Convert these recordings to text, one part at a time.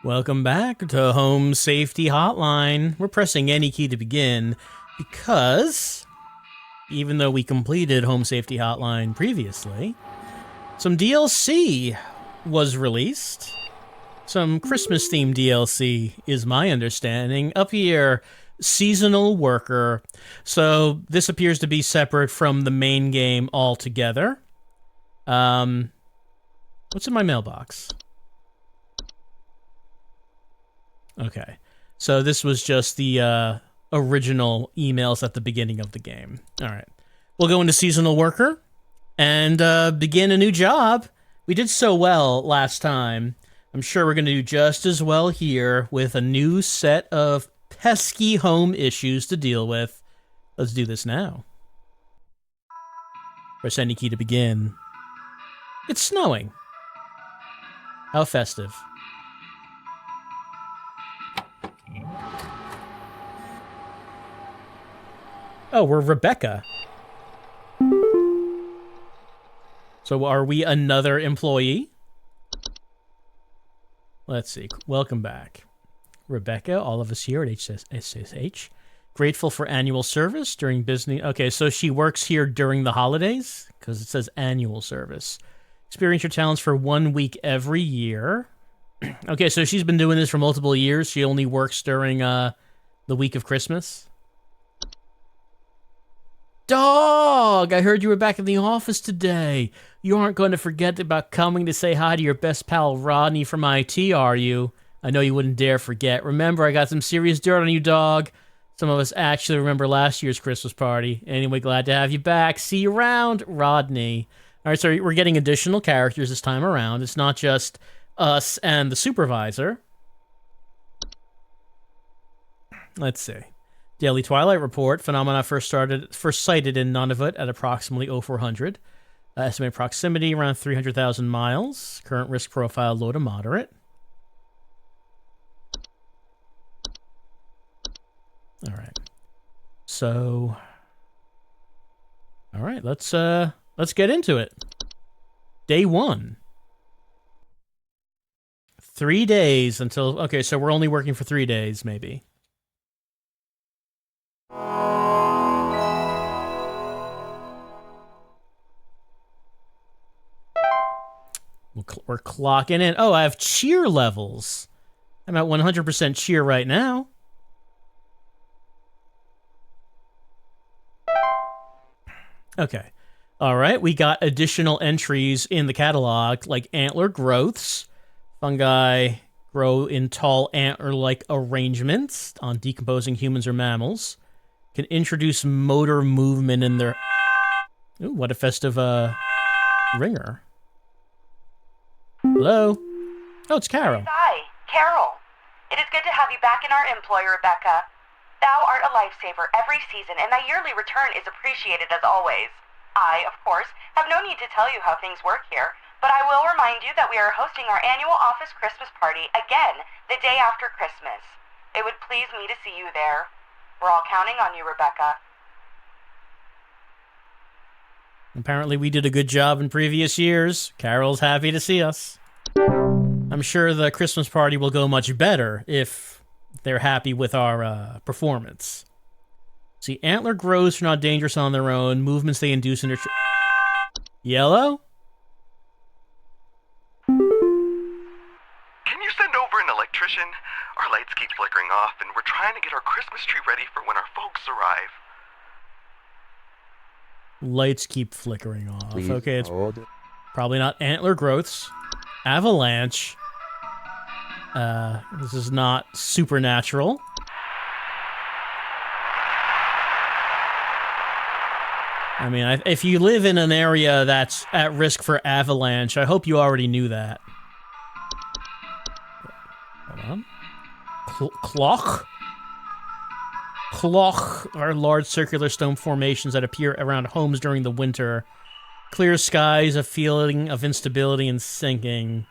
Welcome back to Home Safety Hotline. We're pressing any key to begin because, even though we completed Home Safety Hotline previously, some DLC was released. Some Christmas-themed DLC is my understanding. Up here, Seasonal Worker. So this appears to be separate from the main game altogether. What's in my mailbox? Okay, so this was just the original emails at the beginning of the game. All right, we'll go into Seasonal Worker and begin a new job. We did so well last time. I'm sure we're going to do just as well here with a new set of pesky home issues to deal with. Let's do this now. Press any key to begin. It's snowing. How festive. Oh, we're Rebecca. So are we another employee? Let's see. Welcome back. Rebecca, all of us here at HSH. Grateful for annual service during business. Okay, so she works here during the holidays? Because it says annual service. Experience your talents for 1 week every year. Okay, so she's been doing this for multiple years. She only works during the week of Christmas. Dog, I heard you were back in the office today. You aren't going to forget about coming to say hi to your best pal Rodney from IT, are you? I know you wouldn't dare forget. Remember, I got some serious dirt on you, dog. Some of us actually remember last year's Christmas party. Anyway, glad to have you back. See you around, Rodney. All right, so we're getting additional characters this time around. It's not just us and the supervisor. Let's see. Daily Twilight Report. Phenomena first sighted in Nunavut at approximately 0400. Estimated proximity around 300,000 miles. Current risk profile low to moderate. All right. So, all right, let's get into it. Day 1. 3 days until, okay, so we're only working for 3 days, maybe. We're clocking in. Oh, I have cheer levels. I'm at 100% cheer right now. Okay. All right. We got additional entries in the catalog, like antler growths. Fungi grow in tall antler-like arrangements on decomposing humans or mammals. Can introduce motor movement in their... Ooh, what a festive ringer. Hello? Oh, it's Carol. Hi, Carol. It is good to have you back in our employ, Rebecca. Thou art a lifesaver every season, and thy yearly return is appreciated as always. I, of course, have no need to tell you how things work here, but I will remind you that we are hosting our annual office Christmas party again the day after Christmas. It would please me to see you there. We're all counting on you, Rebecca. Apparently we did a good job in previous years. Carol's happy to see us. I'm sure the Christmas party will go much better if they're happy with our performance. See, antler growths are not dangerous on their own. Movements they induce in their... Yellow? Can you send over an electrician? Our lights keep flickering off, and we're trying to get our Christmas tree ready for when our folks arrive. Lights keep flickering off. Please Okay, it's hold. probably not antler growths. Avalanche. This is not supernatural. I mean, if you live in an area that's at risk for avalanche, I hope you already knew that. Hold on. Cloch? Cloch are large circular stone formations that appear around homes during the winter. Clear skies, a feeling of instability and sinking.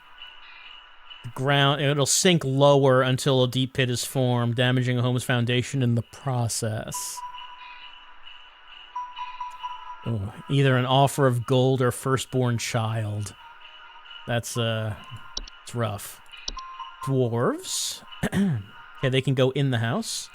The ground, it'll sink lower until a deep pit is formed, damaging a home's foundation in the process. Oh, either an offer of gold or firstborn child. That's, it's rough. Dwarves. Okay, they can go in the house.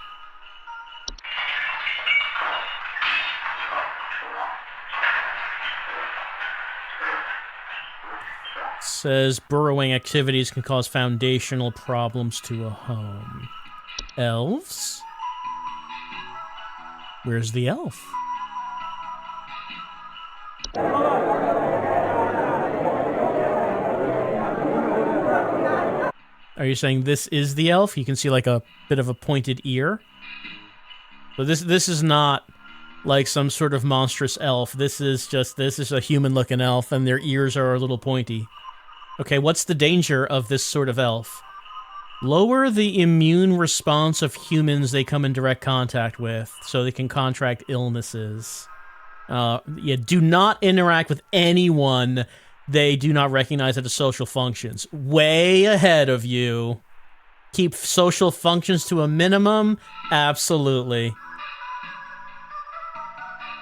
Says burrowing activities can cause foundational problems to a home. Elves? Where's the elf? Are you saying this is the elf? You can see like a bit of a pointed ear. But this is not like some sort of monstrous elf. This is a human-looking elf, and their ears are a little pointy. Okay, what's the danger of this sort of elf? Lower the immune response of humans they come in direct contact with, so they can contract illnesses. Yeah, do not interact with anyone they do not recognize as social functions. Way ahead of you. Keep social functions to a minimum? Absolutely.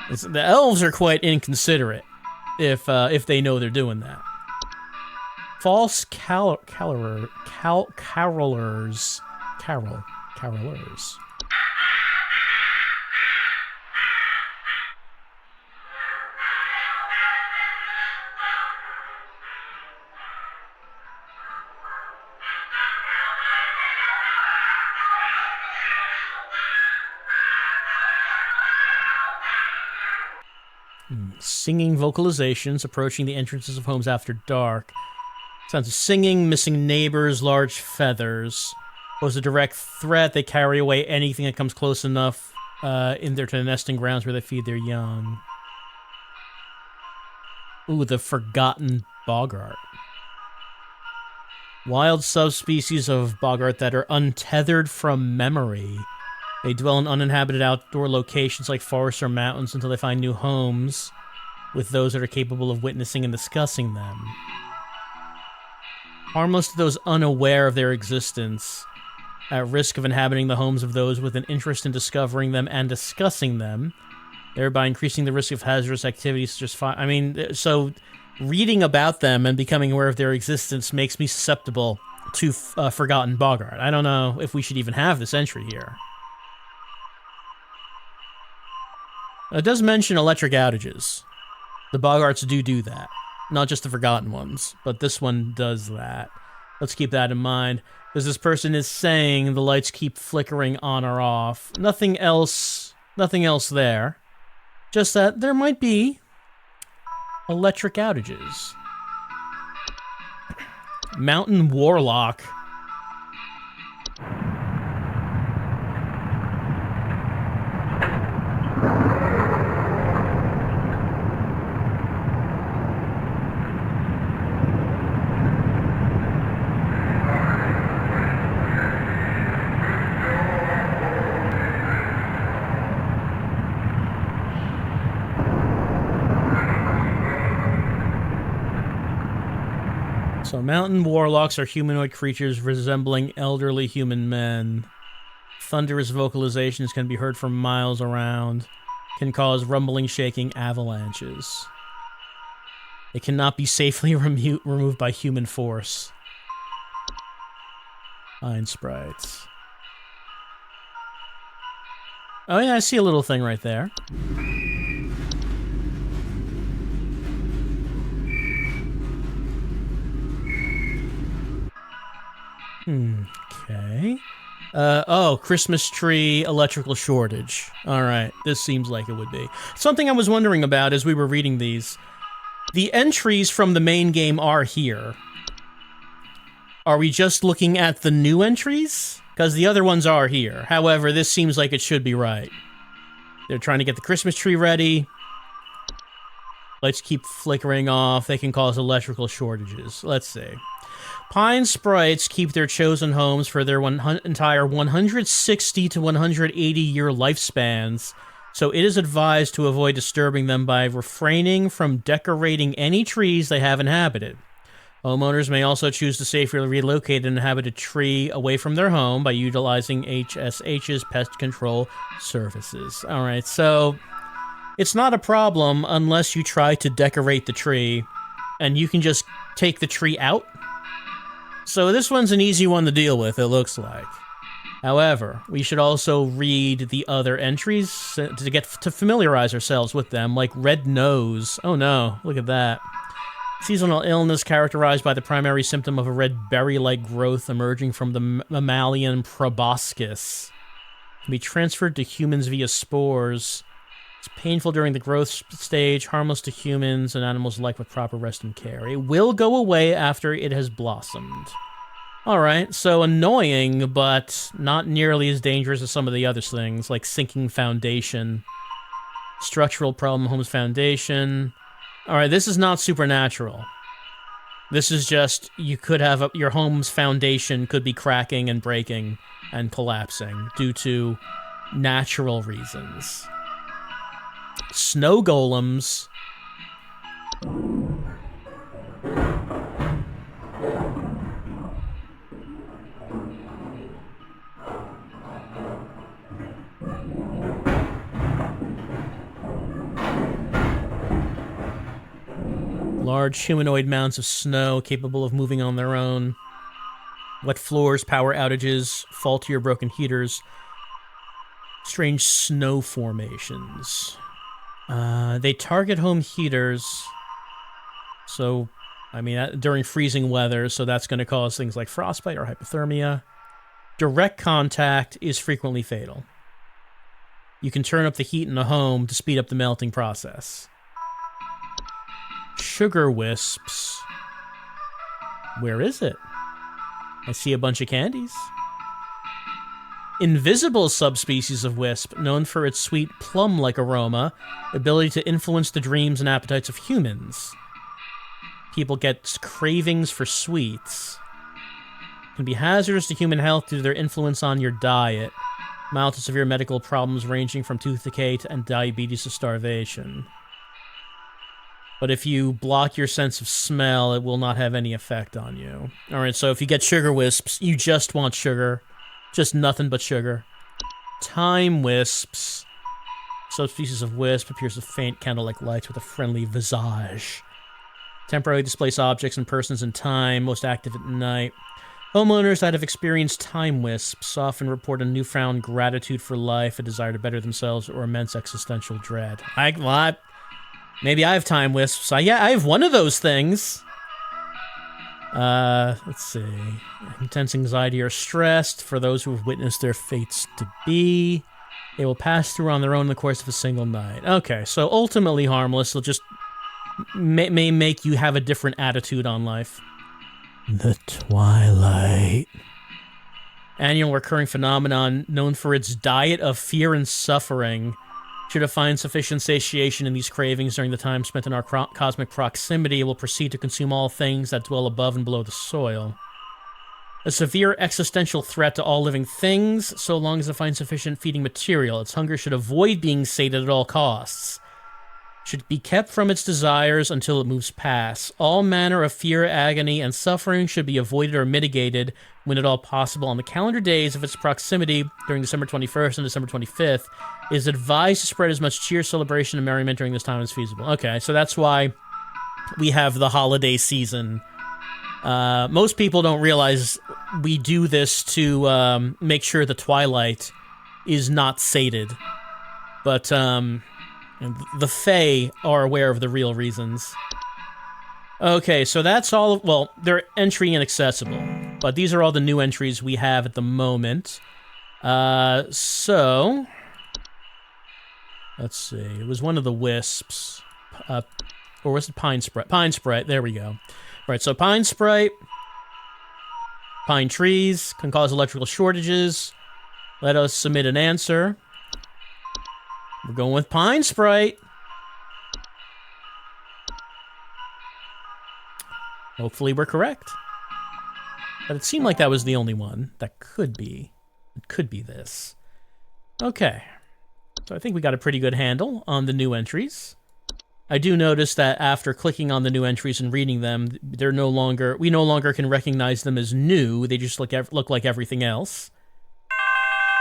The elves are quite inconsiderate if they know they're doing that. False carolers. Singing vocalizations approaching the entrances of homes after dark. Sounds of singing, missing neighbors, large feathers. Pose a direct threat. They carry away anything that comes close enough in there to the nesting grounds where they feed their young. Ooh, the forgotten boggart. Wild subspecies of boggart that are untethered from memory. They dwell in uninhabited outdoor locations like forests or mountains until they find new homes with those that are capable of witnessing and discussing them. Harmless to those unaware of their existence, at risk of inhabiting the homes of those with an interest in discovering them and discussing them, thereby increasing the risk of hazardous activities such as fire. I mean, so reading about them and becoming aware of their existence makes me susceptible to Forgotten Boggart. I don't know if we should even have this entry here. It does mention electric outages. The Boggarts do that. Not just the Forgotten ones, but this one does that. Let's keep that in mind. Because this person is saying the lights keep flickering on or off. Nothing else there. Just that there might be electric outages. Mountain Warlock. So mountain warlocks are humanoid creatures resembling elderly human men. Thunderous vocalizations can be heard from miles around. Can cause rumbling, shaking avalanches. It cannot be safely removed by human force. Fine sprites. Oh yeah, I see a little thing right there. Okay. Oh, Christmas tree electrical shortage. Alright, this seems like it would be. Something I was wondering about as we were reading these. The entries from the main game are here. Are we just looking at the new entries? Because the other ones are here. However, this seems like it should be right. They're trying to get the Christmas tree ready. Lights keep flickering off. They can cause electrical shortages. Let's see. Pine sprites keep their chosen homes for their entire 160 to 180 year lifespans, so it is advised to avoid disturbing them by refraining from decorating any trees they have inhabited. Homeowners may also choose to safely relocate an inhabited tree away from their home by utilizing HSH's pest control services. Alright, so it's not a problem unless you try to decorate the tree, and you can just take the tree out. So this one's an easy one to deal with, it looks like. However, we should also read the other entries to familiarize ourselves with them, like red nose. Oh no, look at that. Seasonal illness characterized by the primary symptom of a red berry-like growth emerging from the mammalian proboscis. Can be transferred to humans via spores. It's painful during the growth stage, harmless to humans and animals alike with proper rest and care. It will go away after it has blossomed. Alright, so annoying, but not nearly as dangerous as some of the other things, like sinking foundation. Structural problem, home's foundation. Alright, this is not supernatural. This is just, you could have, your home's foundation could be cracking and breaking and collapsing due to natural reasons. Snow golems. Large humanoid mounds of snow capable of moving on their own. Wet floors, power outages, faulty or broken heaters. Strange snow formations. They target home heaters. So, I mean, during freezing weather, so that's going to cause things like frostbite or hypothermia. Direct contact is frequently fatal. You can turn up the heat in the home to speed up the melting process. Sugar wisps. Where is it? I see a bunch of candies. Invisible subspecies of wisp, known for its sweet plum-like aroma, ability to influence the dreams and appetites of humans. People get cravings for sweets. Can be hazardous to human health due to their influence on your diet. Mild to severe medical problems ranging from tooth decay and diabetes to starvation. But if you block your sense of smell, it will not have any effect on you. Alright, so if you get sugar wisps, you just want sugar. Just nothing but sugar. Time wisps. Subspecies of wisp appears with faint candle-like lights with a friendly visage. Temporarily displace objects and persons in time, most active at night. Homeowners that have experienced time wisps often report a newfound gratitude for life, a desire to better themselves, or immense existential dread. Maybe I have time wisps. Yeah, I have one of those things. Let's see. Intense anxiety or stress for those who have witnessed their fates to be. They will pass through on their own in the course of a single night. Okay, so ultimately harmless. They'll just may make you have a different attitude on life. The Twilight. Annual recurring phenomenon known for its diet of fear and suffering. Should it find sufficient satiation in these cravings during the time spent in our cosmic proximity, it will proceed to consume all things that dwell above and below the soil. A severe existential threat to all living things, so long as it finds sufficient feeding material. Its hunger should avoid being sated at all costs. Should be kept from its desires until it moves past. All manner of fear, agony, and suffering should be avoided or mitigated when at all possible. On the calendar days of its proximity, during December 21st and December 25th, it is advised to spread as much cheer, celebration, and merriment during this time as feasible. Okay, so that's why we have the holiday season. Most people don't realize we do this to make sure the Twilight is not sated. But, the Fae are aware of the real reasons. Okay, so that's all. Well, they're entry inaccessible, but these are all the new entries we have at the moment. So let's see. It was one of the wisps, or was it Pine Sprite? Pine Sprite. There we go. Right. So Pine Sprite, pine trees can cause electrical shortages. Let us submit an answer. We're going with Pine Sprite. Hopefully we're correct. But it seemed like that was the only one that could be. It could be this. Okay. So I think we got a pretty good handle on the new entries. I do notice that after clicking on the new entries and reading them, we no longer can recognize them as new. They just look like everything else.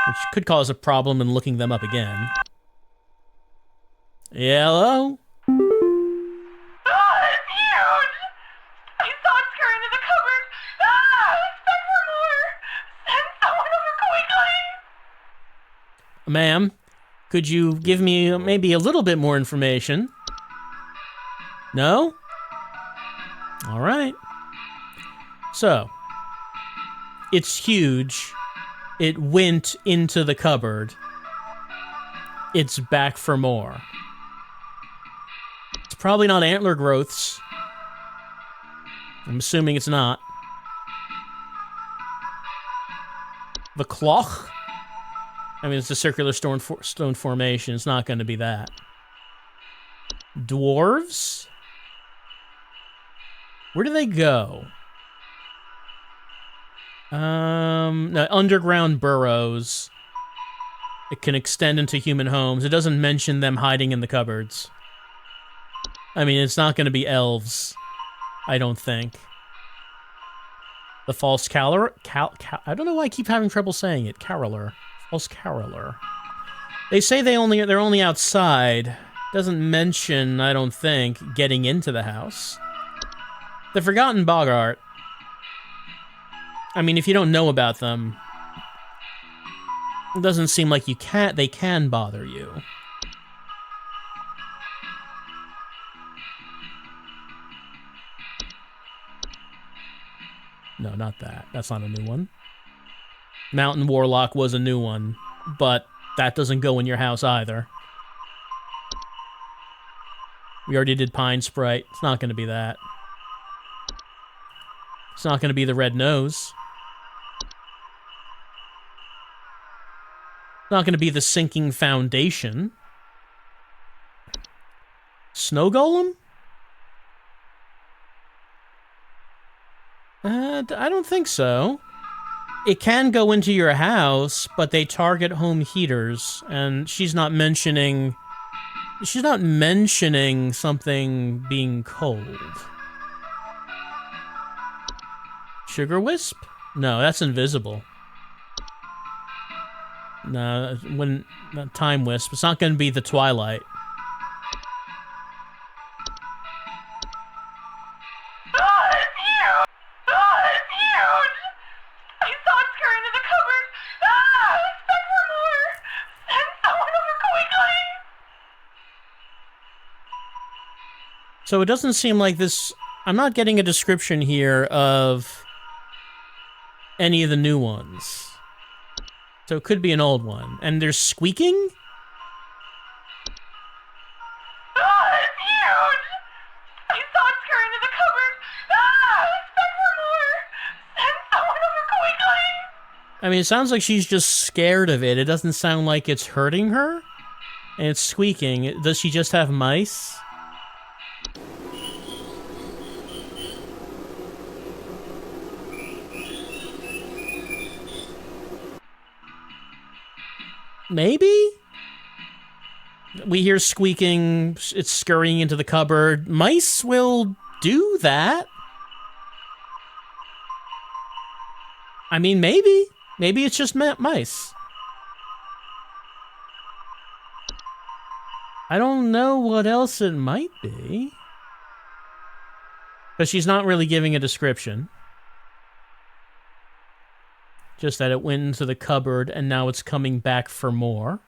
Which could cause a problem in looking them up again. Yeah, hello? Ah, it's huge! I saw it scurry into the cupboard! Ah! Ma'am, could you give me maybe a little bit more information? No? All right. So, it's huge. It went into the cupboard. It's back for more. It's probably not antler growths. I'm assuming it's not. The cloch? I mean, it's a circular stone formation. It's not going to be that. Dwarves? Where do they go? No, underground burrows. It can extend into human homes. It doesn't mention them hiding in the cupboards. I mean, it's not going to be elves, I don't think. The false caroler? I don't know why I keep having trouble saying it. Caroler. False caroler. They say they're only outside. Doesn't mention, I don't think, getting into the house. The Forgotten Boggart. I mean, if you don't know about them, it doesn't seem like they can bother you. No, not that. That's not a new one. Mountain Warlock was a new one, but that doesn't go in your house either. We already did Pine Sprite. It's not going to be that. It's not going to be the red nose. It's not going to be the sinking foundation. Snow Golem? I don't think so. It can go into your house, but they target home heaters, and she's not mentioning something being cold. Sugar Wisp? No, that's invisible. No, not Time Wisp. It's not going to be the Twilight. So it doesn't seem like this... I'm not getting a description here of any of the new ones. So it could be an old one. And there's squeaking? It's huge! I saw it scurry into the cupboard. Expect for more! Send someone over quickly! I mean, it sounds like she's just scared of it. It doesn't sound like it's hurting her. And it's squeaking. Does she just have mice? Maybe? We hear squeaking, it's scurrying into the cupboard. Mice will do that. I mean, maybe. Maybe it's just mice. I don't know what else it might be. But she's not really giving a description. Just that it went into the cupboard and now it's coming back for more.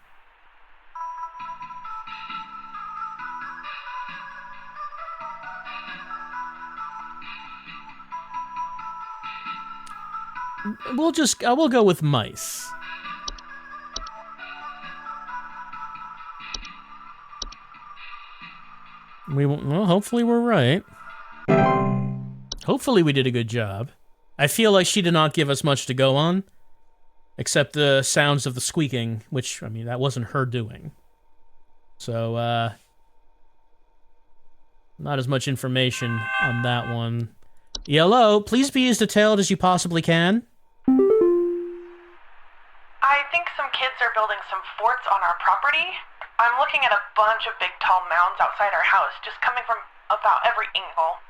I will go with mice. Well, hopefully we're right. Hopefully we did a good job. I feel like she did not give us much to go on, except the sounds of the squeaking, which, I mean, that wasn't her doing. So, not as much information on that one. Yellow, please be as detailed as you possibly can. I think some kids are building some forts on our property. I'm looking at a bunch of big tall mounds outside our house, just coming from about every angle.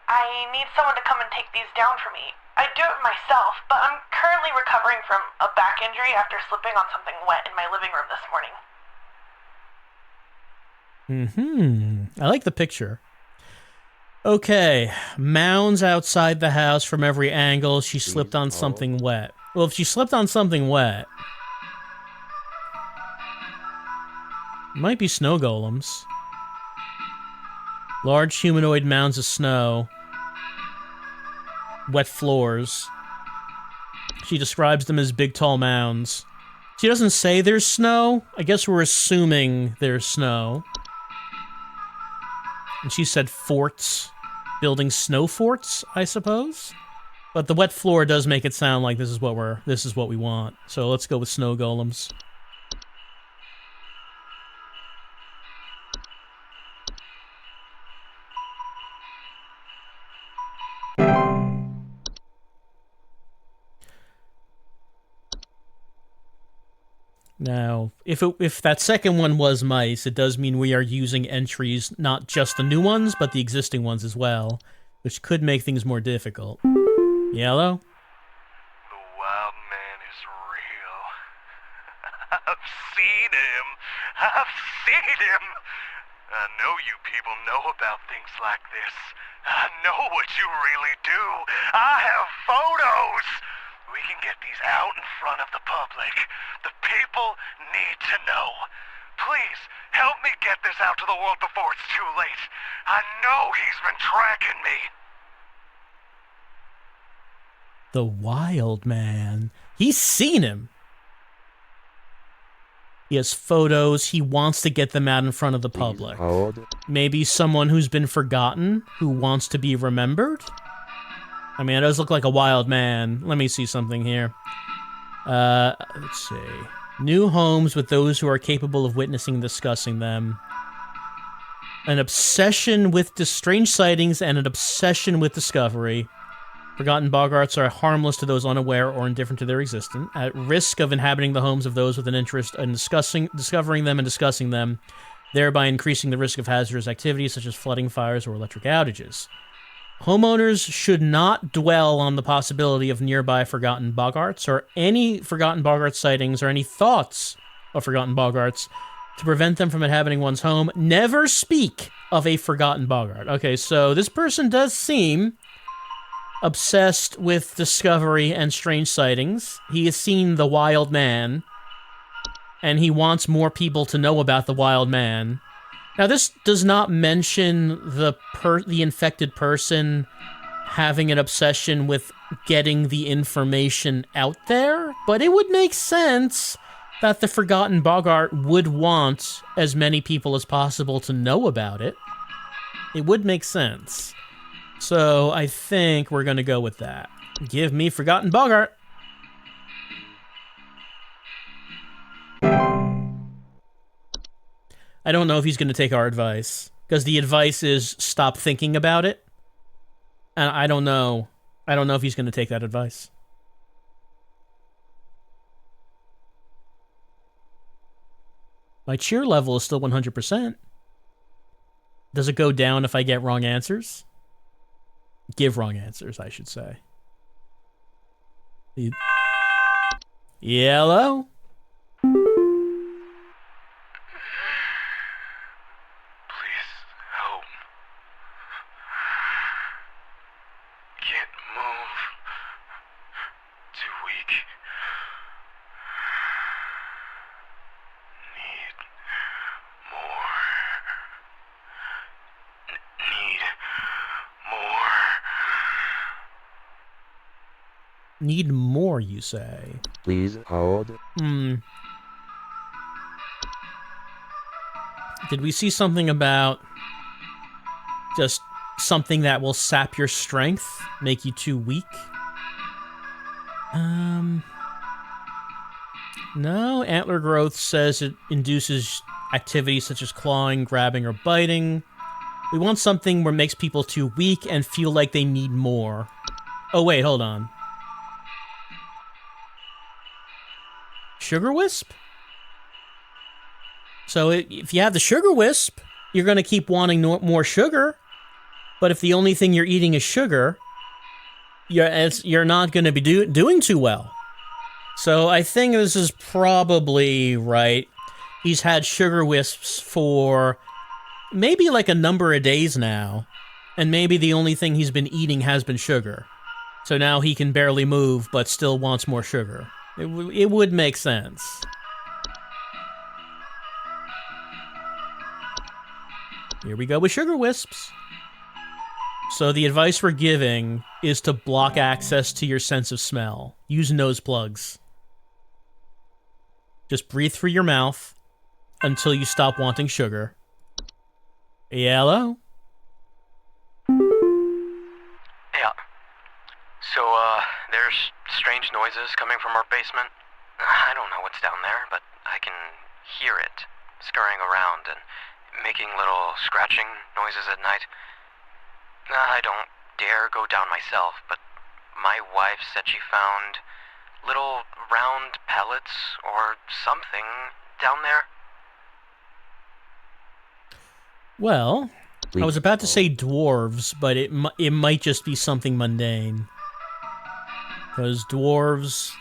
I need someone to come and take these down for me. I'd do it myself, but I'm currently recovering from a back injury after slipping on something wet in my living room this morning. I like the picture. Okay, mounds outside the house from every angle. She slipped on something wet. Well, if she slipped on something wet, Might be snow golems. Large humanoid mounds of snow. Wet floors. She describes them as big, tall mounds. She doesn't say there's snow. I guess we're assuming there's snow. And she said forts. Building snow forts, I suppose? But the wet floor does make it sound like this is what we want. So let's go with snow golems. Now, if that second one was mice, it does mean we are using entries, not just the new ones, but the existing ones as well, which could make things more difficult. Yellow? The wild man is real. I've seen him. I've seen him. I know you people know about things like this. I know what you really do. I have photos. We can get these out in front of the public. The people need to know. Please, help me get this out to the world before it's too late. I know he's been tracking me. The wild man. He's seen him. He has photos. He wants to get them out in front of the public. Maybe someone who's been forgotten, who wants to be remembered? I mean, it does look like a wild man. Let me see something here. Let's see. New homes with those who are capable of witnessing and discussing them. An obsession with strange sightings and an obsession with discovery. Forgotten boggarts are harmless to those unaware or indifferent to their existence, at risk of inhabiting the homes of those with an interest in discovering them and discussing them, thereby increasing the risk of hazardous activities such as flooding, fires, or electric outages. Homeowners should not dwell on the possibility of nearby forgotten boggarts or any forgotten boggart sightings or any thoughts of forgotten boggarts to prevent them from inhabiting one's home. Never speak of a forgotten boggart. Okay, so this person does seem obsessed with discovery and strange sightings. He has seen the wild man, and he wants more people to know about the wild man. Now, this does not mention the infected person having an obsession with getting the information out there, but it would make sense that the forgotten boggart would want as many people as possible to know about it. It would make sense. So I think we're going to go with that. Give me forgotten boggart. I don't know if he's going to take our advice, because the advice is stop thinking about it. And I don't know. I don't know if he's going to take that advice. My cheer level is still 100%. Does it go down if I get wrong answers? Give wrong answers, I should say. Yellow? Need more, you say? Please hold. Did we see something about just something that will sap your strength, make you too weak? No. Antler growth says it induces activities such as clawing, grabbing, or biting. We want something where it makes people too weak and feel like they need more. Oh, wait, hold on. Sugar Wisp? So if you have the Sugar Wisp, you're going to keep wanting more sugar. But if the only thing you're eating is sugar, you're not going to be doing too well. So I think this is probably right. He's had Sugar Wisps for maybe like a number of days now. And maybe the only thing he's been eating has been sugar. So now he can barely move, but still wants more sugar. It would make sense. Here we go with sugar wisps. So the advice we're giving is to block access to your sense of smell. Use nose plugs. Just breathe through your mouth until you stop wanting sugar. Yeah, hello? Yeah. So, there's strange noises coming from our basement. I don't know what's down there, but I can hear it scurrying around and making little scratching noises at night. I don't dare go down myself, but my wife said she found little round pellets or something down there. Well, I was about to say dwarves, but it might just be something mundane. Because dwarves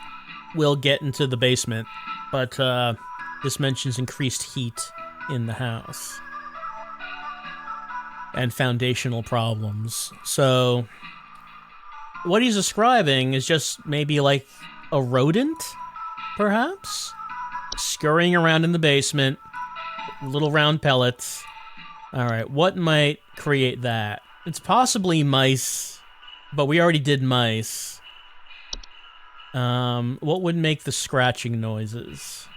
will get into the basement, but this mentions increased heat in the house. And foundational problems. So, what he's describing is just maybe like a rodent, perhaps? Scurrying around in the basement, little round pellets. Alright, what might create that? It's possibly mice, but we already did mice. What would make the scratching noises?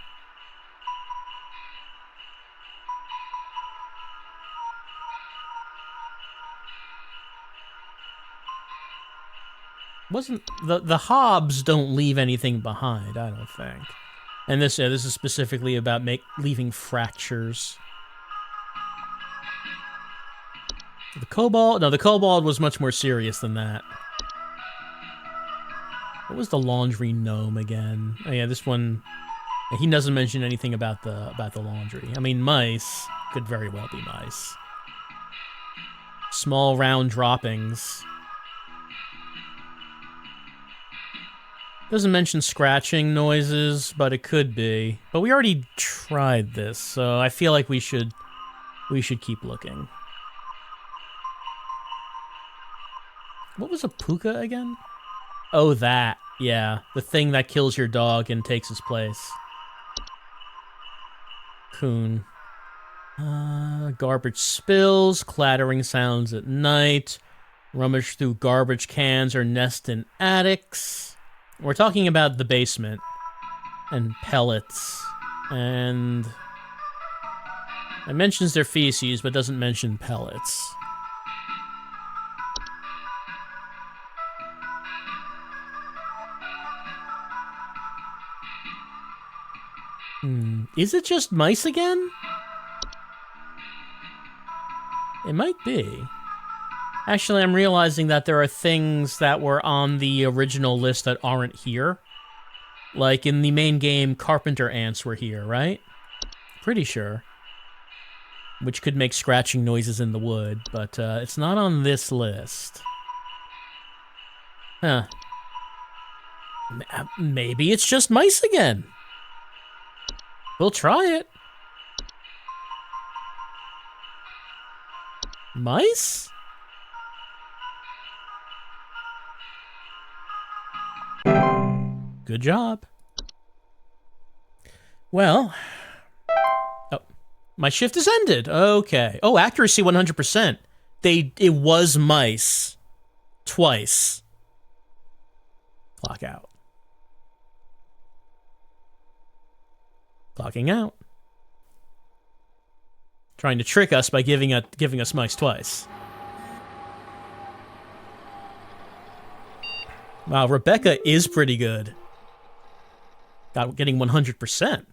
Wasn't the hobs don't leave anything behind, I don't think. And this is specifically about leaving fractures. The kobold? No, the kobold was much more serious than that. What was the laundry gnome again? Oh yeah, this one. He doesn't mention anything about the laundry. I mean, mice could very well be mice. Small round droppings. Doesn't mention scratching noises, but it could be. But we already tried this, so I feel like we should keep looking. What was a puka again? Oh, that. Yeah, the thing that kills your dog and takes its place. Coon. Garbage spills, clattering sounds at night, rummage through garbage cans or nest in attics. We're talking about the basement and pellets, and it mentions their feces, but doesn't mention pellets. Is it just mice again? It might be. Actually, I'm realizing that there are things that were on the original list that aren't here. Like in the main game, carpenter ants were here, right? Pretty sure. Which could make scratching noises in the wood, but it's not on this list. Huh. Maybe it's just mice again. We'll try it. Mice? Good job. Well. Oh, my shift is ended. Okay. Oh, accuracy 100%. It was mice. Twice. Clock out. Clocking out. Trying to trick us by giving us mice twice. Wow, Rebecca is pretty good. Getting 100%.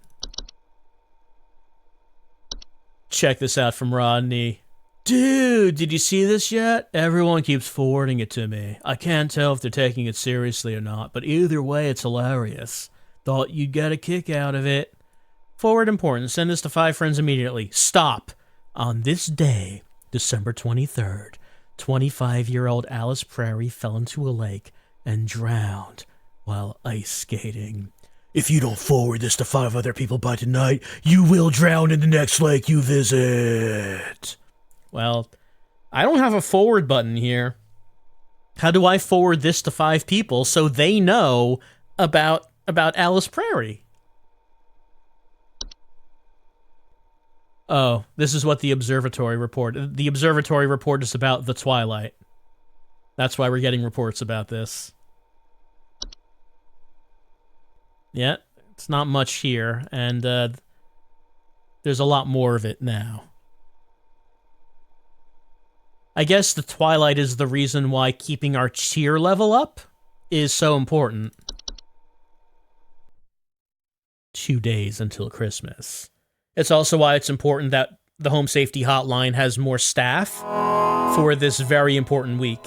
Check this out from Rodney. Dude, did you see this yet? Everyone keeps forwarding it to me. I can't tell if they're taking it seriously or not, but either way, it's hilarious. Thought you'd get a kick out of it. Forward important. Send this to 5 friends immediately. Stop. On this day, December 23rd, 25-year-old Alice Prairie fell into a lake and drowned while ice skating. If you don't forward this to 5 other people by tonight, you will drown in the next lake you visit. Well, I don't have a forward button here. How do I forward this to 5 people so they know about Alice Prairie? Oh, this is what the observatory reported. The observatory report is about the Twilight. That's why we're getting reports about this. Yeah, it's not much here, and there's a lot more of it now. I guess the Twilight is the reason why keeping our cheer level up is so important. 2 days until Christmas. It's also why it's important that the Home Safety Hotline has more staff for this very important week.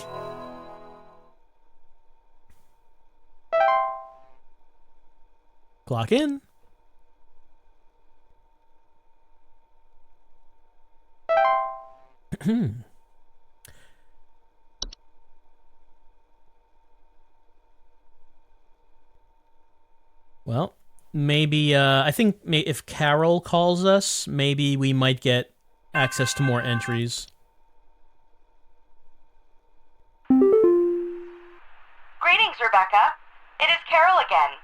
Clock in. Well, maybe, I think if Carol calls us, maybe we might get access to more entries. Greetings, Rebecca. It is Carol again.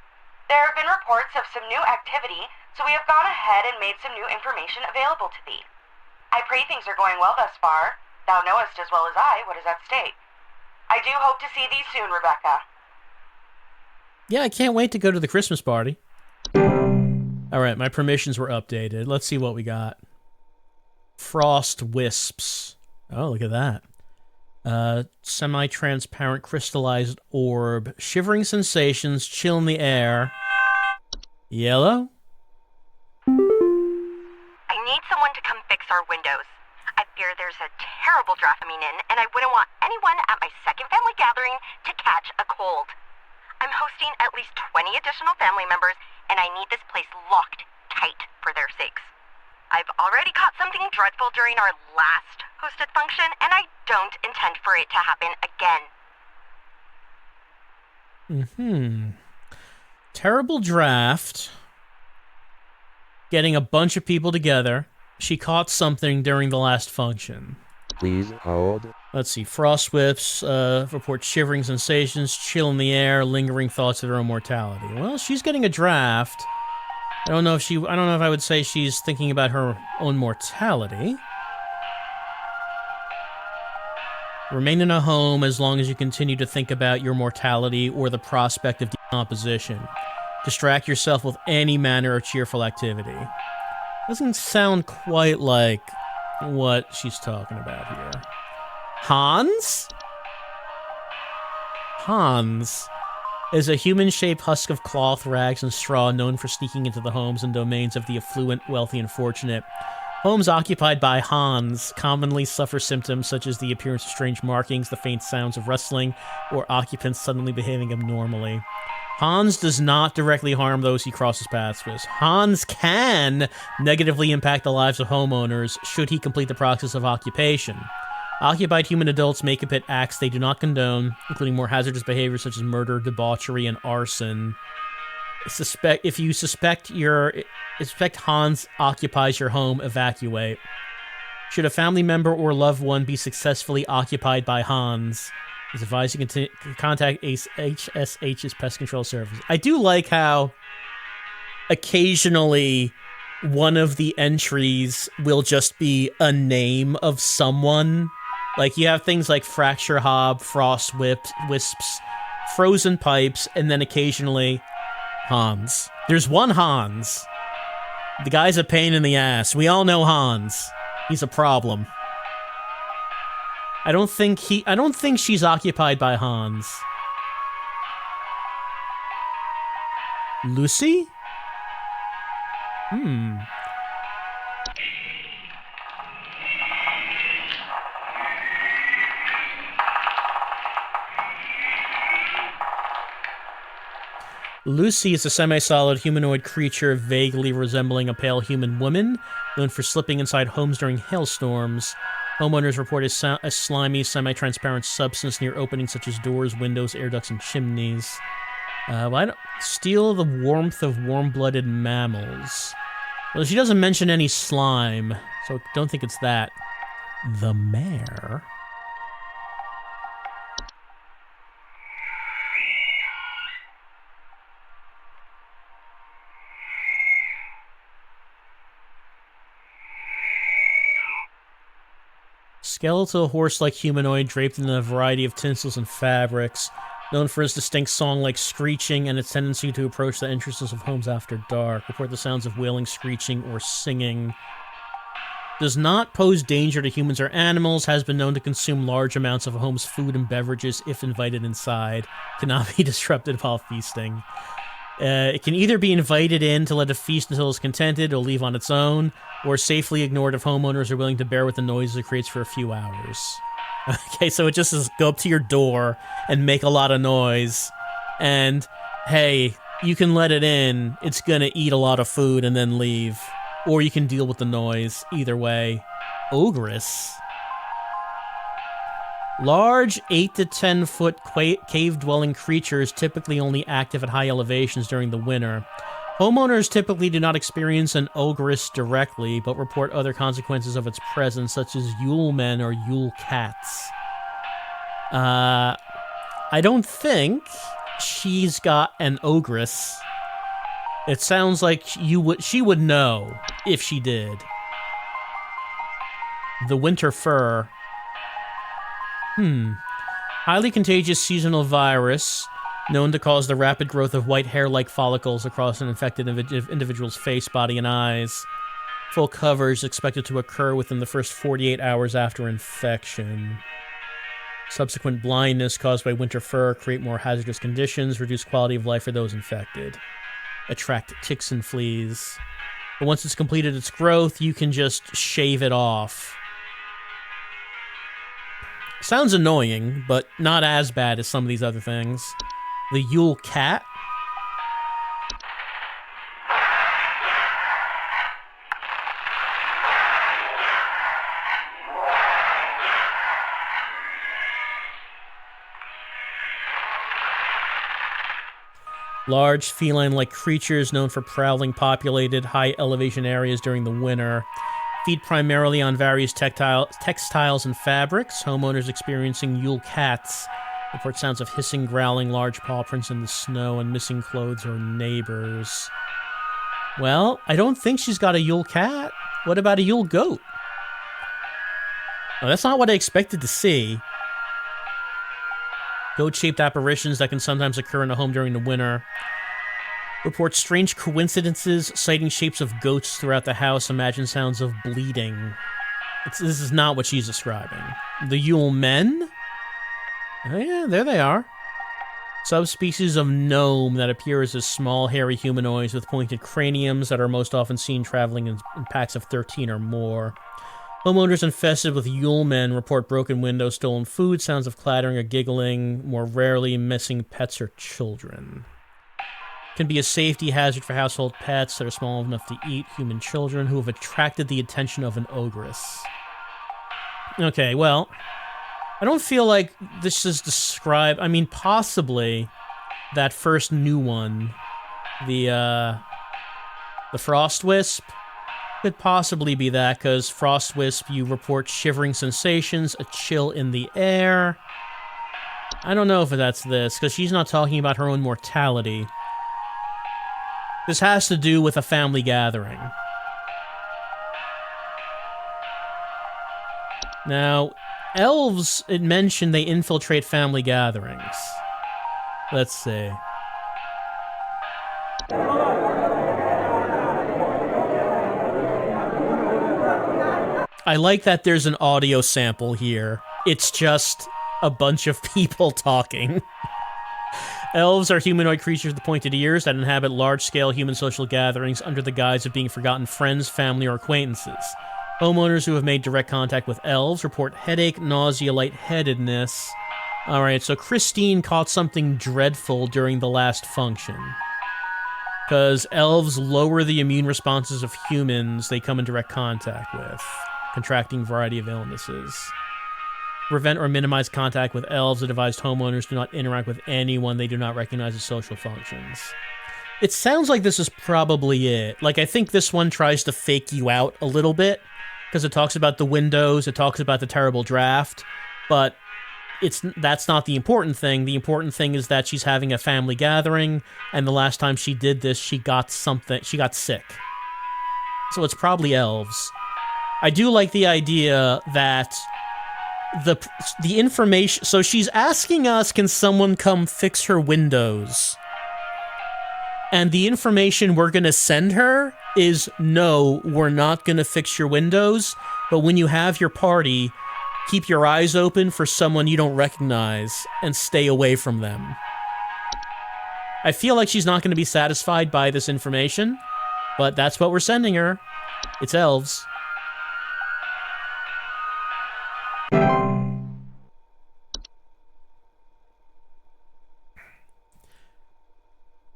There have been reports of some new activity, so we have gone ahead and made some new information available to thee. I pray things are going well thus far. Thou knowest as well as I what is at stake. I do hope to see thee soon, Rebecca. Yeah, I can't wait to go to the Christmas party. Alright, my permissions were updated. Let's see what we got. Frost wisps. Oh, look at that. Semi-transparent crystallized orb. Shivering sensations, chill in the air. Yellow? I need someone to come fix our windows. I fear there's a terrible draft coming in, and I wouldn't want anyone at my second family gathering to catch a cold. I'm hosting at least 20 additional family members, and I need this place locked tight for their sakes. I've already caught something dreadful during our last hosted function, and I don't intend for it to happen again. Terrible draft. Getting a bunch of people together. She caught something during the last function. Please hold. Let's see. Frost whips report shivering sensations, chill in the air, lingering thoughts of her own mortality. Well, she's getting a draft. I don't know if I would say she's thinking about her own mortality. Remain in a home as long as you continue to think about your mortality or the prospect of decomposition. Distract yourself with any manner of cheerful activity. Doesn't sound quite like what she's talking about here. Hans? Hans is a human-shaped husk of cloth, rags, and straw known for sneaking into the homes and domains of the affluent, wealthy, and fortunate. Homes occupied by Hans commonly suffer symptoms such as the appearance of strange markings, the faint sounds of rustling, or occupants suddenly behaving abnormally. Hans does not directly harm those he crosses paths with. Hans can negatively impact the lives of homeowners should he complete the process of occupation. Occupied human adults may commit acts they do not condone, including more hazardous behaviors such as murder, debauchery, and arson. If you suspect Hans occupies your home, evacuate. Should a family member or loved one be successfully occupied by Hans, it's advised you can contact HSH's Pest Control Service. I do like how occasionally one of the entries will just be a name of someone. Like, you have things like Fracture Hob, Frost Wisps, Frozen Pipes, and then occasionally Hans. There's one Hans. The guy's a pain in the ass. We all know Hans. He's a problem. I don't think she's occupied by Hans. Lucy? Lucy is a semi-solid humanoid creature vaguely resembling a pale human woman, known for slipping inside homes during hailstorms. Homeowners report a slimy, semi-transparent substance near openings such as doors, windows, air ducts, and chimneys. Steal the warmth of warm-blooded mammals. Well, she doesn't mention any slime, so I don't think it's that. The mayor? Skeletal horse-like humanoid draped in a variety of tinsels and fabrics, known for its distinct song-like screeching and its tendency to approach the entrances of homes after dark. Report the sounds of wailing, screeching, or singing. Does not pose danger to humans or animals, has been known to consume large amounts of a home's food and beverages if invited inside, cannot be disrupted while feasting. It can either be invited in to let it feast until it's contented or leave on its own, or safely ignored if homeowners are willing to bear with the noises it creates for a few hours. Okay, so it just says go up to your door and make a lot of noise, and hey, you can let it in, it's gonna eat a lot of food and then leave. Or you can deal with the noise. Either way. Ogress. Large 8 to 10 foot cave-dwelling creatures typically only active at high elevations during the winter. Homeowners typically do not experience an ogress directly, but report other consequences of its presence, such as Yule men or Yule cats. I don't think she's got an ogress. It sounds like she would know if she did. The winter fur. Highly contagious seasonal virus, known to cause the rapid growth of white hair-like follicles across an infected individual's face, body, and eyes. Full coverage is expected to occur within the first 48 hours after infection. Subsequent blindness caused by winter fur create more hazardous conditions, reduce quality of life for those infected. Attract ticks and fleas. But once it's completed its growth, you can just shave it off. Sounds annoying, but not as bad as some of these other things. The Yule cat. Large feline-like creatures known for prowling populated high-elevation areas during the winter. Feed primarily on various textiles and fabrics. Homeowners experiencing Yule cats report sounds of hissing, growling, large paw prints in the snow, and missing clothes or neighbors. Well, I don't think she's got a Yule cat. What about a Yule goat? Oh, that's not what I expected to see. Goat-shaped apparitions that can sometimes occur in a home during the winter. Report strange coincidences, citing shapes of goats throughout the house, imagine sounds of bleeding. This is not what she's describing. The Yule men? Oh yeah, there they are. Subspecies of gnome that appears as small, hairy humanoids with pointed craniums that are most often seen traveling in packs of 13 or more. Homeowners infested with Yule men report broken windows, stolen food, sounds of clattering or giggling, more rarely missing pets or children. Can be a safety hazard for household pets that are small enough to eat human children who have attracted the attention of an ogress. Okay, well, I don't feel like this is described... I mean, possibly that first new one, the Frost Wisp, could possibly be that, because Frost Wisp, you report shivering sensations, a chill in the air. I don't know if that's this, because she's not talking about her own mortality. This has to do with a family gathering. Now, elves, it mentioned they infiltrate family gatherings. Let's see. I like that there's an audio sample here. It's just a bunch of people talking. Elves are humanoid creatures with pointed ears that inhabit large-scale human social gatherings under the guise of being forgotten friends, family, or acquaintances. Homeowners who have made direct contact with elves report headache, nausea, lightheadedness. Alright, so Christine caught something dreadful during the last function. Because elves lower the immune responses of humans they come in direct contact with, contracting a variety of illnesses. Prevent or minimize contact with elves, advised homeowners do not interact with anyone they do not recognize as social functions. It sounds like this is probably it. Like, I think this one tries to fake you out a little bit, because it talks about the windows, it talks about the terrible draft, but that's not the important thing. The important thing is that she's having a family gathering, and the last time she did this, she got sick. So it's probably elves. I do like the idea that the information. So she's asking us, can someone come fix her windows? And the information we're gonna send her is, no, we're not gonna fix your windows, but when you have your party, keep your eyes open for someone you don't recognize and stay away from them. I feel like she's not gonna be satisfied by this information, but that's what we're sending her. It's elves.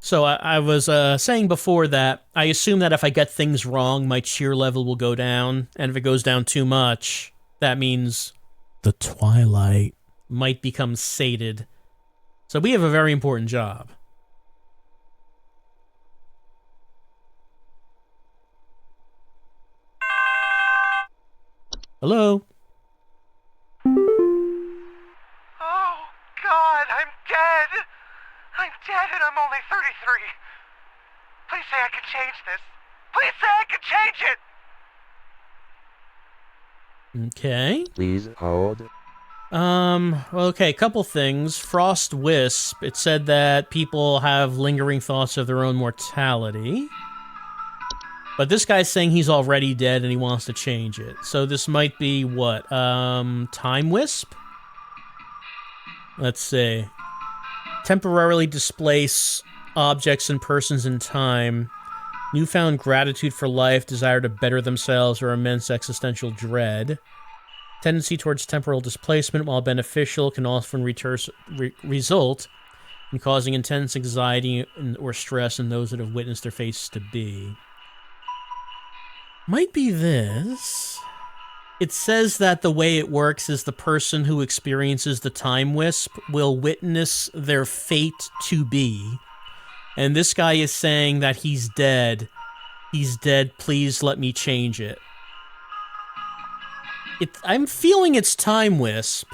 So I was saying before that I assume that if I get things wrong, my cheer level will go down, and if it goes down too much, that means the Twilight might become sated. So we have a very important job. Hello? Oh, God, I'm dead. I'm dead and I'm only 33. Please say I can change this. Please say I can change it. Okay. Please hold. Okay, couple things. Frost Wisp, it said that people have lingering thoughts of their own mortality. But this guy's saying he's already dead and he wants to change it. So this might be what? Time Wisp? Let's see. Temporarily displace objects and persons in time. Newfound gratitude for life, desire to better themselves, or immense existential dread. Tendency towards temporal displacement, while beneficial, can often result in causing intense anxiety or stress in those that have witnessed their fates to be. Might be this. It says that the way it works is the person who experiences the time wisp will witness their fate to be. And this guy is saying that he's dead. He's dead, please let me change it. I'm feeling it's time wisp.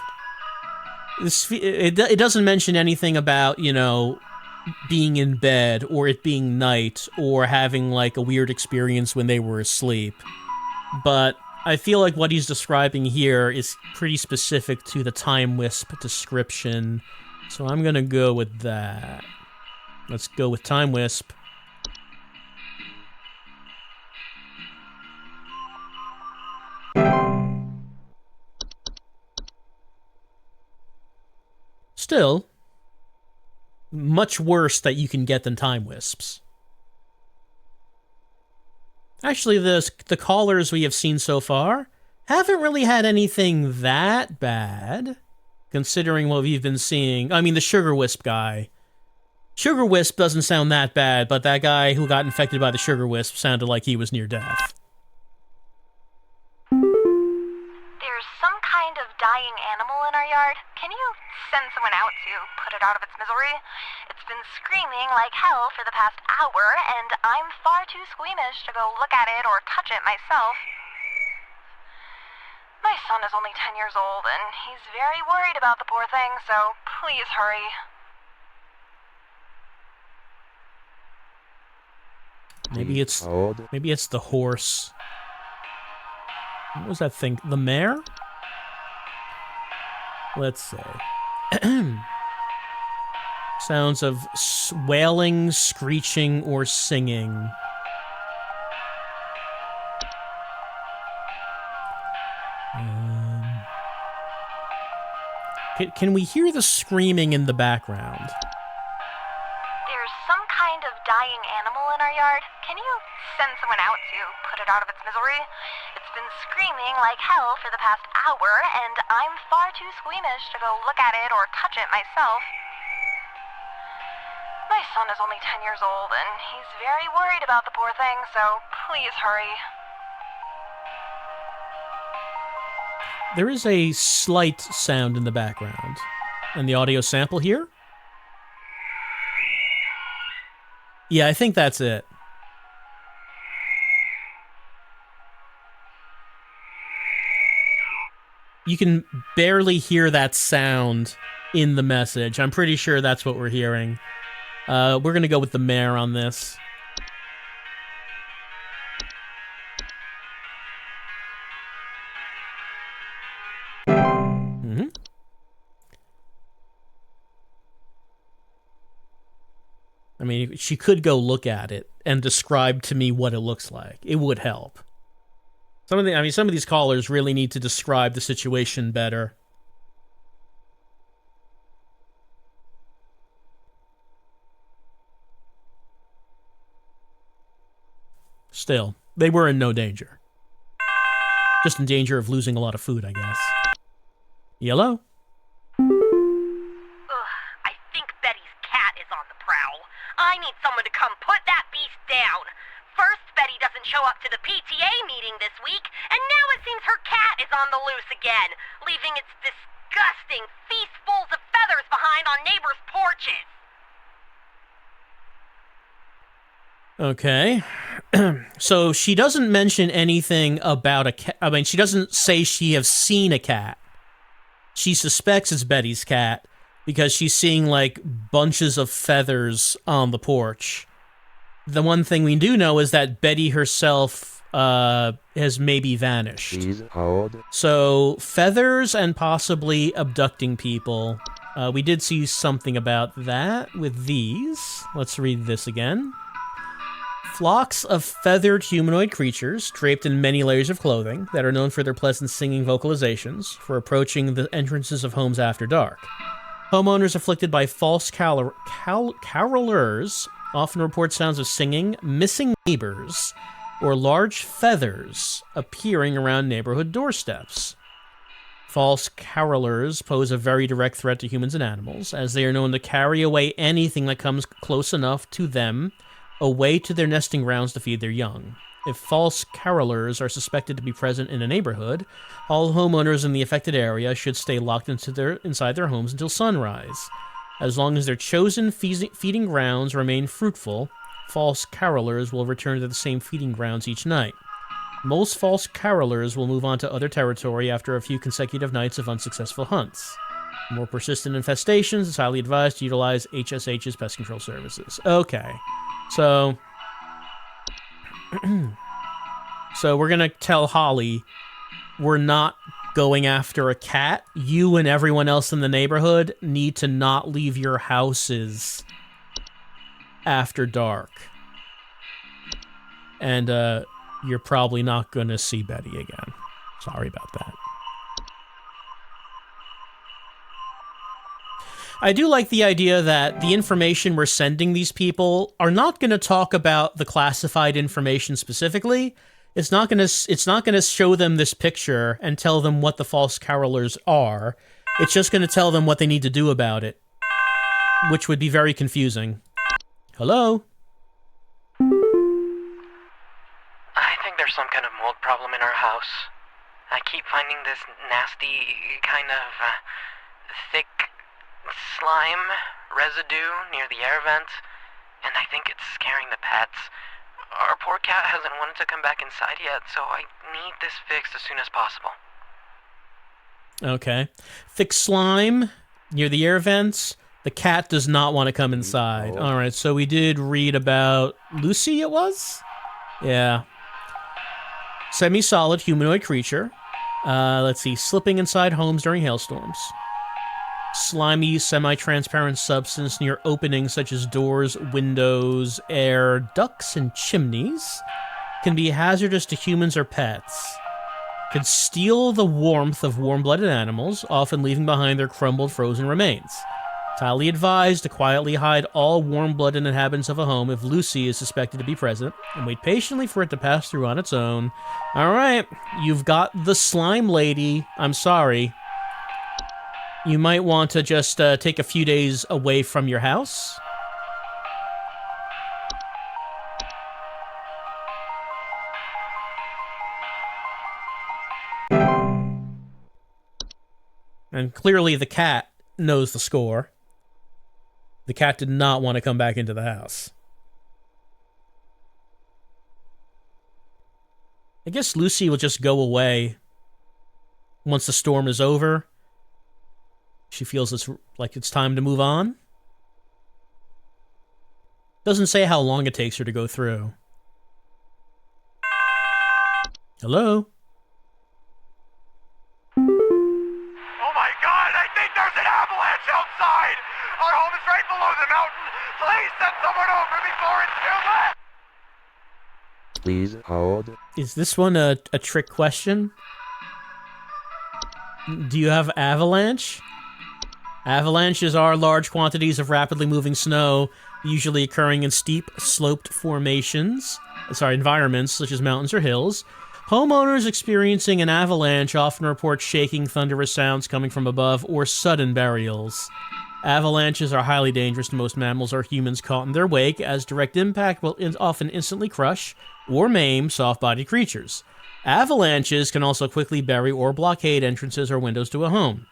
It doesn't mention anything about, you know, being in bed, or it being night, or having, like, a weird experience when they were asleep. But I feel like what he's describing here is pretty specific to the time wisp description, so I'm gonna go with that. Let's go with time wisp. Still, much worse that you can get than time wisps. Actually, the callers we have seen so far haven't really had anything that bad, considering what we've been seeing. I mean, the Sugar Wisp guy. Sugar Wisp doesn't sound that bad, but that guy who got infected by the Sugar Wisp sounded like he was near death. There's some kind of dying animal in our yard. Can you send someone out to put it out of its misery? It's been screaming like hell for the past hour, and I'm far too squeamish to go look at it or touch it myself. My son is only 10 years old, and he's very worried about the poor thing, so please hurry. Maybe it's the horse. What was that thing? The mare? Let's see. Sounds of wailing, screeching, or singing. Can we hear the screaming in the background? There's some kind of dying animal in our yard. Can you send someone out to put it out of its misery? It's been screaming like hell for the past hour, and I'm far too squeamish to go look at it or touch it myself. My son is only 10 years old, and he's very worried about the poor thing, so please hurry. There is a slight sound in the background. And the audio sample here? Yeah, I think that's it. You can barely hear that sound in the message. I'm pretty sure that's what we're hearing. We're going to go with the mare on this. I mean, she could go look at it and describe to me what it looks like. It would help. Some of these callers really need to describe the situation better. Still, they were in no danger. Just in danger of losing a lot of food, I guess. Yellow? I think Betty's cat is on the prowl. I need someone to come put that beast down. First, Betty doesn't show up to the PTA meeting this week, and now it seems her cat is on the loose again, leaving its disgusting feastfuls of feathers behind on neighbors' porches. Okay. So she doesn't mention anything about a cat. I mean, she doesn't say she has seen a cat. She suspects it's Betty's cat because she's seeing, like, bunches of feathers on the porch. The one thing we do know is that Betty herself has maybe vanished. So, feathers and possibly abducting people. We did see something about that with these. Let's read this again. Flocks of feathered humanoid creatures, draped in many layers of clothing, that are known for their pleasant singing vocalizations, for approaching the entrances of homes after dark. Homeowners afflicted by false carolers often report sounds of singing, missing neighbors, or large feathers appearing around neighborhood doorsteps. False carolers pose a very direct threat to humans and animals, as they are known to carry away anything that comes close enough to them, away to their nesting grounds to feed their young. If false carolers are suspected to be present in a neighborhood, all homeowners in the affected area should stay locked inside their homes until sunrise. As long as their chosen feeding grounds remain fruitful, false carolers will return to the same feeding grounds each night. Most false carolers will move on to other territory after a few consecutive nights of unsuccessful hunts. For more persistent infestations, it's highly advised to utilize HSH's pest control services. Okay. So we're going to tell Holly we're not going after a cat. You and everyone else in the neighborhood need to not leave your houses after dark. And you're probably not going to see Betty again. Sorry about that. I do like the idea that the information we're sending these people are not going to talk about the classified information specifically. It's not going to show them this picture and tell them what the false carolers are. It's just going to tell them what they need to do about it, which would be very confusing. Hello? I think there's some kind of mold problem in our house. I keep finding this nasty kind of thick slime residue near the air vent, and I think it's scaring the pets. Our poor cat hasn't wanted to come back inside yet, so I need this fixed as soon as possible. Okay. Thick slime near the air vents. The cat does not want to come inside. All right, so we did read about Lucy, it was? Yeah. Semi-solid humanoid creature. Let's see. Slipping inside homes during hailstorms. Slimy, semi-transparent substance near openings such as doors, windows, air, ducts, and chimneys. Can be hazardous to humans or pets. Could steal the warmth of warm-blooded animals, often leaving behind their crumbled, frozen remains. It's highly advised to quietly hide all warm-blooded inhabitants of a home if Lucy is suspected to be present, and wait patiently for it to pass through on its own. Alright, you've got the slime lady. I'm sorry. You might want to just take a few days away from your house. And clearly the cat knows the score. The cat did not want to come back into the house. I guess Lucy will just go away once the storm is over. She feels it's time to move on. Doesn't say how long it takes her to go through. Hello? Oh my God, I think think there's an avalanche outside! Our home is right below the mountain! Please send someone over before it's too late! Please hold. Is this one a trick question? Do you have avalanche? Avalanches are large quantities of rapidly moving snow, usually occurring in steep, sloped environments such as mountains or hills. Homeowners experiencing an avalanche often report shaking, thunderous sounds coming from above, or sudden burials. Avalanches are highly dangerous to most mammals or humans caught in their wake, as direct impact will often instantly crush or maim soft-bodied creatures. Avalanches can also quickly bury or blockade entrances or windows to a home,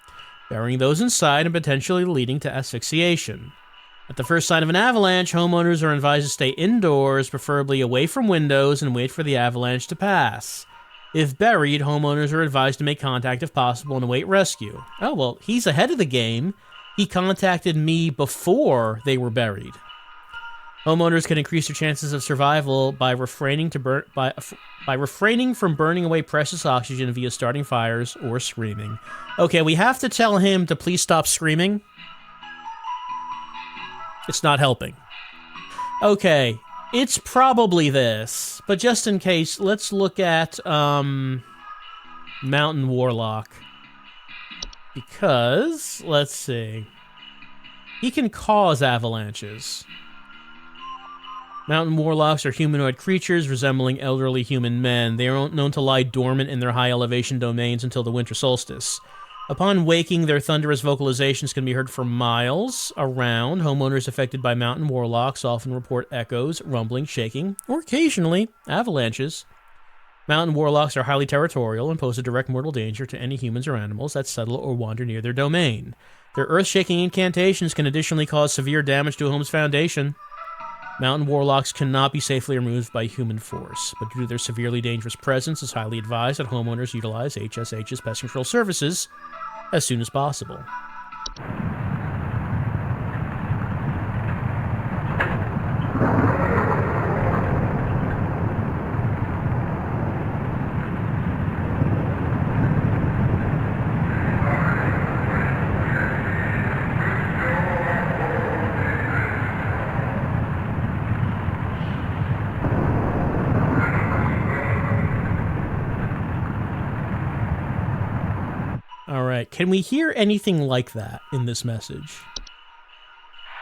burying those inside and potentially leading to asphyxiation. At the first sign of an avalanche, homeowners are advised to stay indoors, preferably away from windows, and wait for the avalanche to pass. If buried, homeowners are advised to make contact if possible and await rescue. Oh, well, he's ahead of the game. He contacted me before they were buried. Homeowners can increase their chances of survival by refraining from burning away precious oxygen via starting fires or screaming. Okay, we have to tell him to please stop screaming. It's not helping. Okay, it's probably this, but just in case, let's look at Mountain Warlock. Because, let's see, he can cause avalanches. Mountain Warlocks are humanoid creatures resembling elderly human men. They are known to lie dormant in their high elevation domains until the winter solstice. Upon waking, their thunderous vocalizations can be heard for miles around. Homeowners affected by Mountain Warlocks often report echoes, rumbling, shaking, or occasionally avalanches. Mountain Warlocks are highly territorial and pose a direct mortal danger to any humans or animals that settle or wander near their domain. Their earth-shaking incantations can additionally cause severe damage to a home's foundation. Mountain Warlocks cannot be safely removed by human force, but due to their severely dangerous presence, it's highly advised that homeowners utilize HSH's pest control services as soon as possible. Can we hear anything like that in this message?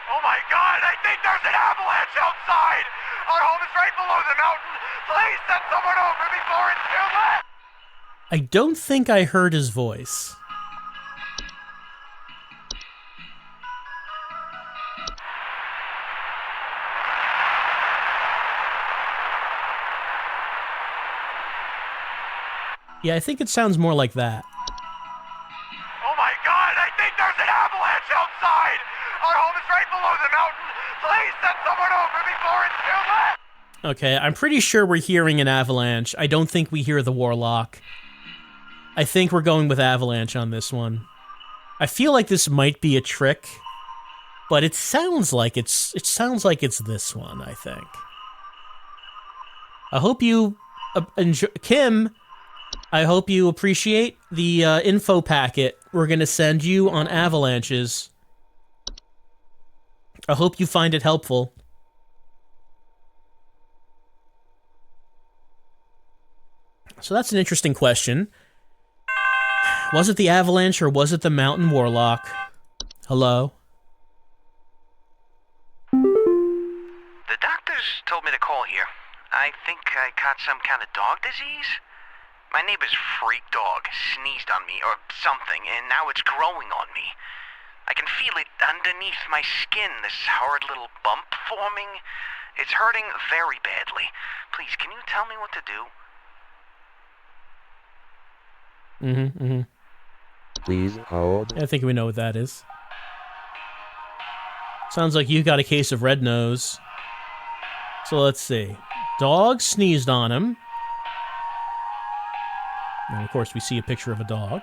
Oh my god, I think there's an avalanche outside! Our home is right below the mountain! Please send someone over before it's too late! I don't think I heard his voice. Yeah, I think it sounds more like that. Outside! Our home is right below the mountain! Please send someone over before it's too late! Okay, I'm pretty sure we're hearing an avalanche. I don't think we hear the Warlock. I think we're going with avalanche on this one. I feel like this might be a trick, but it sounds like it's this one, I think. I hope you enjoy, Kim, I hope you appreciate the info packet we're going to send you on avalanches. I hope you find it helpful. So that's an interesting question. Was it the avalanche or was it the Mountain Warlock? Hello? The doctors told me to call here. I think I caught some kind of dog disease. My neighbor's freak dog sneezed on me or something, and now it's growing on me. I can feel it underneath my skin, this horrid little bump forming. It's hurting very badly. Please, can you tell me what to do? Please hold. I think we know what that is. Sounds like you got a case of red nose. So let's see. Dog sneezed on him. And of course, we see a picture of a dog.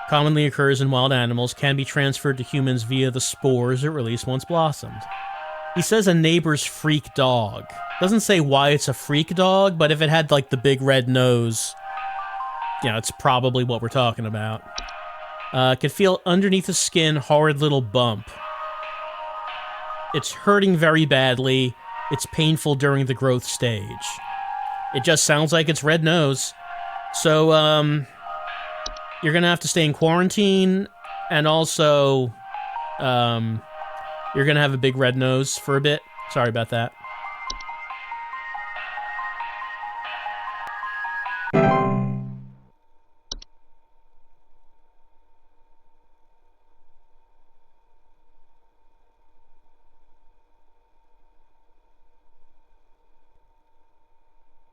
Commonly occurs in wild animals, can be transferred to humans via the spores it released once blossomed. He says a neighbor's freak dog. Doesn't say why it's a freak dog, but if it had, like, the big red nose, you know, it's probably what we're talking about. Could feel underneath the skin, horrid little bump. It's hurting very badly. It's painful during the growth stage. It just sounds like it's red nose. So, you're gonna have to stay in quarantine, and also, you're gonna have a big red nose for a bit. Sorry about that.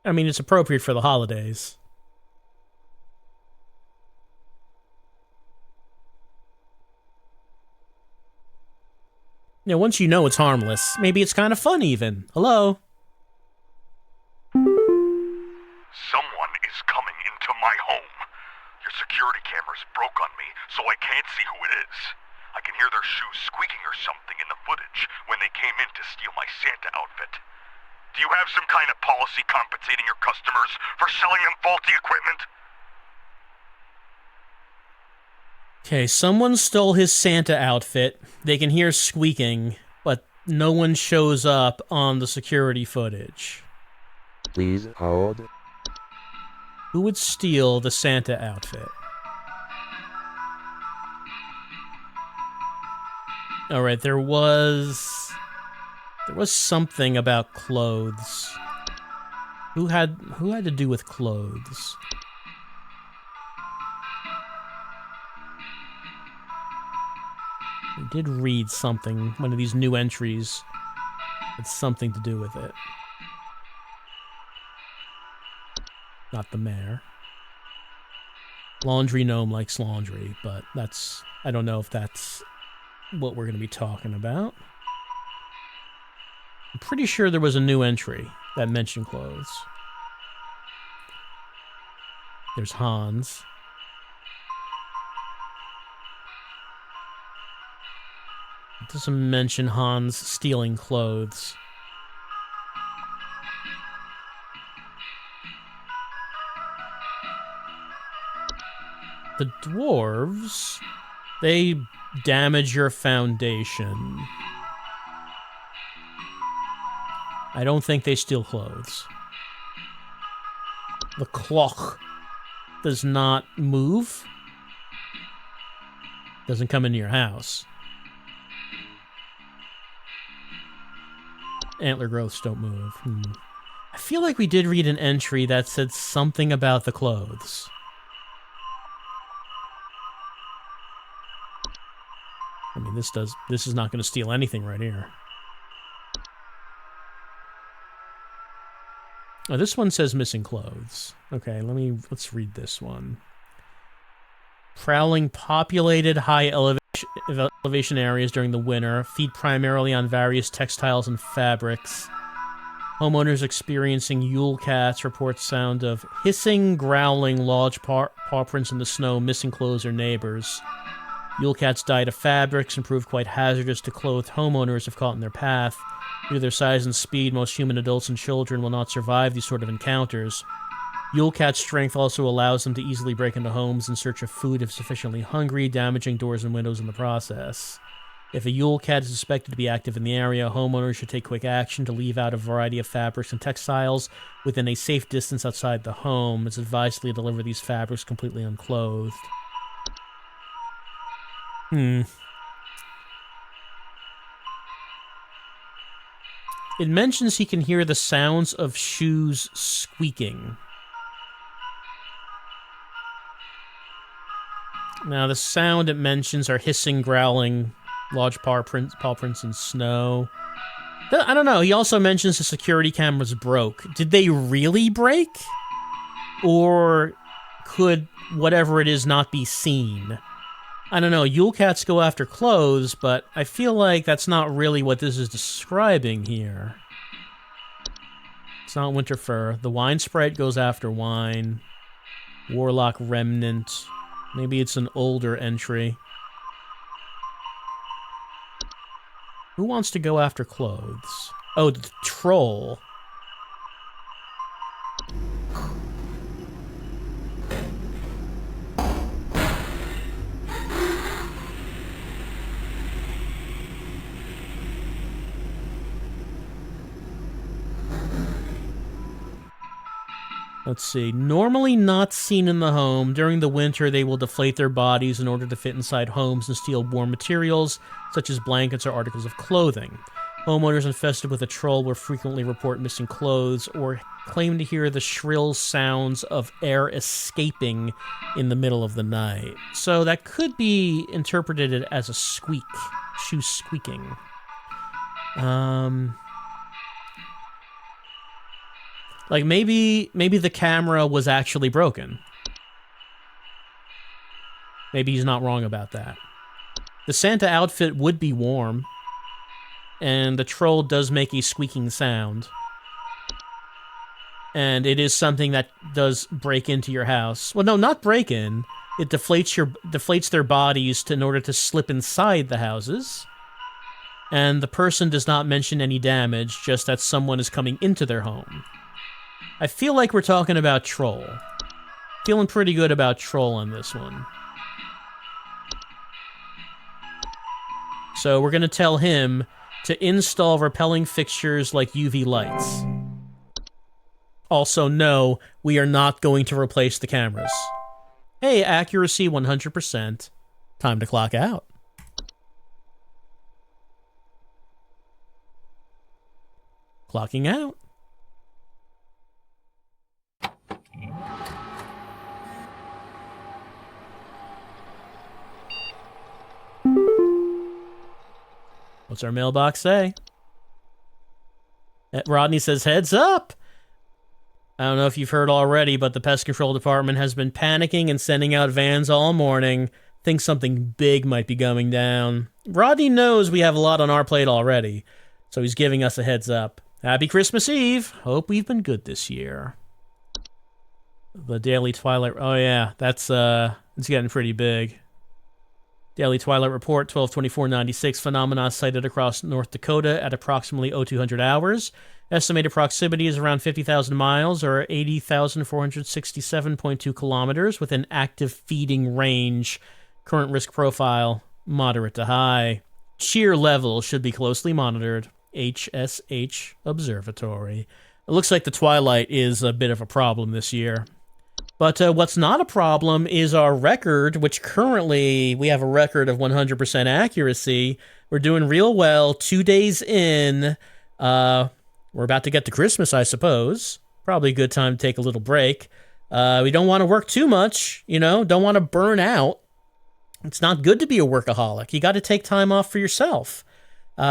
I mean, it's appropriate for the holidays. You know, once you know it's harmless, maybe it's kind of fun even. Hello? Someone is coming into my home. Your security cameras broke on me, so I can't see who it is. I can hear their shoes squeaking or something in the footage when they came in to steal my Santa outfit. Do you have some kind of policy compensating your customers for selling them faulty equipment? Okay, someone stole his Santa outfit. They can hear squeaking, but no one shows up on the security footage. Please hold. Who would steal the Santa outfit? Alright, there was something about clothes. Who had to do with clothes? We did read something, one of these new entries. It's something to do with it. Not the mayor. Laundry gnome likes laundry, but I don't know if that's what we're going to be talking about. I'm pretty sure there was a new entry that mentioned clothes. There's Hans. It doesn't mention Hans stealing clothes. The dwarves, they damage your foundation. I don't think they steal clothes. The clock does not move. Doesn't come into your house. Antler growths don't move. I feel like we did read an entry that said something about the clothes. I mean, this is not going to steal anything right here. Oh, this one says missing clothes. Okay, let's read this one. Prowling populated high elevation areas during the winter, feed primarily on various textiles and fabrics. Homeowners experiencing Yule cats report sound of hissing, growling, large paw prints in the snow, missing clothes or neighbors. Yule cats die to fabrics and prove quite hazardous to clothed homeowners if caught in their path. Due to their size and speed, most human adults and children will not survive these sort of encounters. Yule cat's strength also allows them to easily break into homes in search of food if sufficiently hungry, damaging doors and windows in the process. If a Yule cat is suspected to be active in the area, homeowners should take quick action to leave out a variety of fabrics and textiles within a safe distance outside the home. It's advised to deliver these fabrics completely unclothed. It mentions he can hear the sounds of shoes squeaking. Now, the sound it mentions are hissing, growling, large paw prints in snow. I don't know. He also mentions the security cameras broke. Did they really break? Or could whatever it is not be seen? I don't know. Yule cats go after clothes, but I feel like that's not really what this is describing here. It's not winter fur. The wine sprite goes after wine. Warlock remnant. Maybe it's an older entry. Who wants to go after clothes? Oh, the troll. Let's see. Normally not seen in the home. During the winter, they will deflate their bodies in order to fit inside homes and steal warm materials, such as blankets or articles of clothing. Homeowners infested with a troll will frequently report missing clothes or claim to hear the shrill sounds of air escaping in the middle of the night. So that could be interpreted as a squeak. Shoes squeaking. Like, maybe the camera was actually broken. Maybe he's not wrong about that. The Santa outfit would be warm. And the troll does make a squeaking sound. And it is something that does break into your house. Well, no, not break in. It deflates their bodies in order to slip inside the houses. And the person does not mention any damage, just that someone is coming into their home. I feel like we're talking about troll. Feeling pretty good about troll on this one. So we're going to tell him to install repelling fixtures like UV lights. Also, no, we are not going to replace the cameras. Hey, accuracy 100%. Time to clock out. Clocking out. What's our mailbox say? Rodney says, heads up! I don't know if you've heard already, but the pest control department has been panicking and sending out vans all morning. Thinks something big might be coming down. Rodney knows we have a lot on our plate already, so he's giving us a heads up. Happy Christmas Eve! Hope we've been good this year. The Daily Twilight... Oh yeah, it's getting pretty big. Daily Twilight Report, 12/24/96. Phenomena sighted across North Dakota at approximately 0200 hours. Estimated proximity is around 50,000 miles, or 80,467.2 kilometers, with an active feeding range. Current risk profile, moderate to high. Shear level should be closely monitored. HSH Observatory. It looks like the twilight is a bit of a problem this year. But what's not a problem is our record, which currently we have a record of 100% accuracy. We're doing real well. 2 days in. We're about to get to Christmas, I suppose. Probably a good time to take a little break. We don't want to work too much, don't want to burn out. It's not good to be a workaholic. You got to take time off for yourself.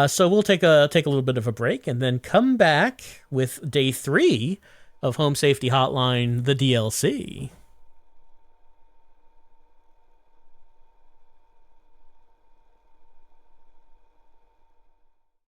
So we'll take a little bit of a break and then come back with day 3 of Home Safety Hotline, the DLC.